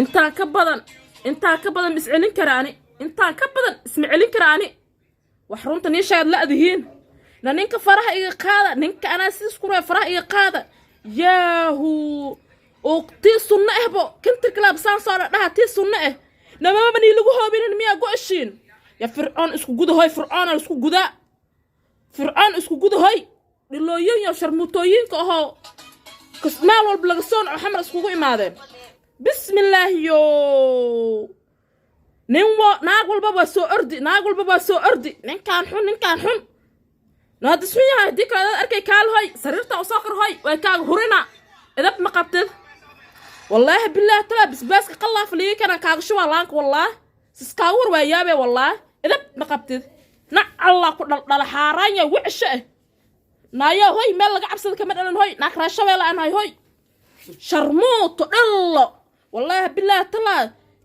intaa ka badan iscelin karaani intaa ka badan ismacilin karaani wax runta niishaad la adihiin na ninka faraha iga qaada ninka ana sidis ku faraha iga qaada yaahu oqti sunna ehbo kinta club saan soo dhaha tii sunna eh namama ni lagu hoobinin miya go'shin ya fir'aan isku gudahay fir'aan isku gudahay dhilooyin iyo sharmutooyinka oo kasmaal walba laga soo xamar isku imaadeen bismillaah yo naag walba waa soo ordi ninkaan xun naad ismiyaa dikada arkay kaal hoy sariirta oo soo hoy way kaaga hurina edab ma qabtid wallahi billaah tala bisbaaska qalaaf liye kana kaaga shuwa laanka wallaah siska war waa yaabe wallaah edab ma qabtid na allah ku dhal xaaraanya wixsha naayo hoy meel laga cabsada kama dhalan hoy naak raashabeela aan hoy sharmuuto dhallo wallahi billaah tala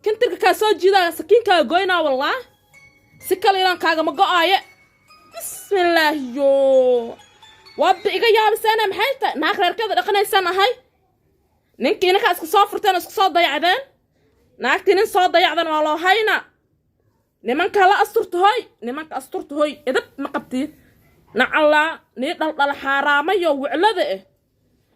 kintirka ka soo jiida sakiinka goyna wallaah si kale inaan kaaga ma go'aaye bismillaah yo wabda iga yaabsana maxay tahay naak reerkada dhaqanaysan ahay ninkiina ka isku soo furteen isku soo dayacdeen naagtiin soo dayacdan waa loo hayna nimanka la asturto hoy edab ma qabtiin nacalla ni dhal xaraamayo wiclada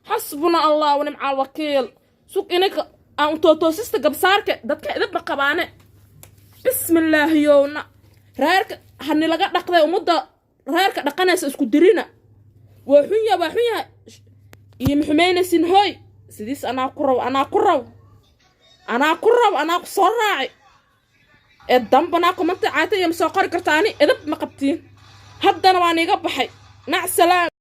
xasbuna allah wa ni'mal wakiil suq inaka aan toosista gabsaarka dadka edab ma qabaane bismillaah yowna reerka hani laga dhaqday umada reerka dhaqanaysa isku dirina waa xun yahay iyo maxumeynaysin hoy sidis ana ku raw ku soo raaci dambana kumanta caata iyo soo qori kartaani edab ma qabtiin haddana waan iga baxay mac salaam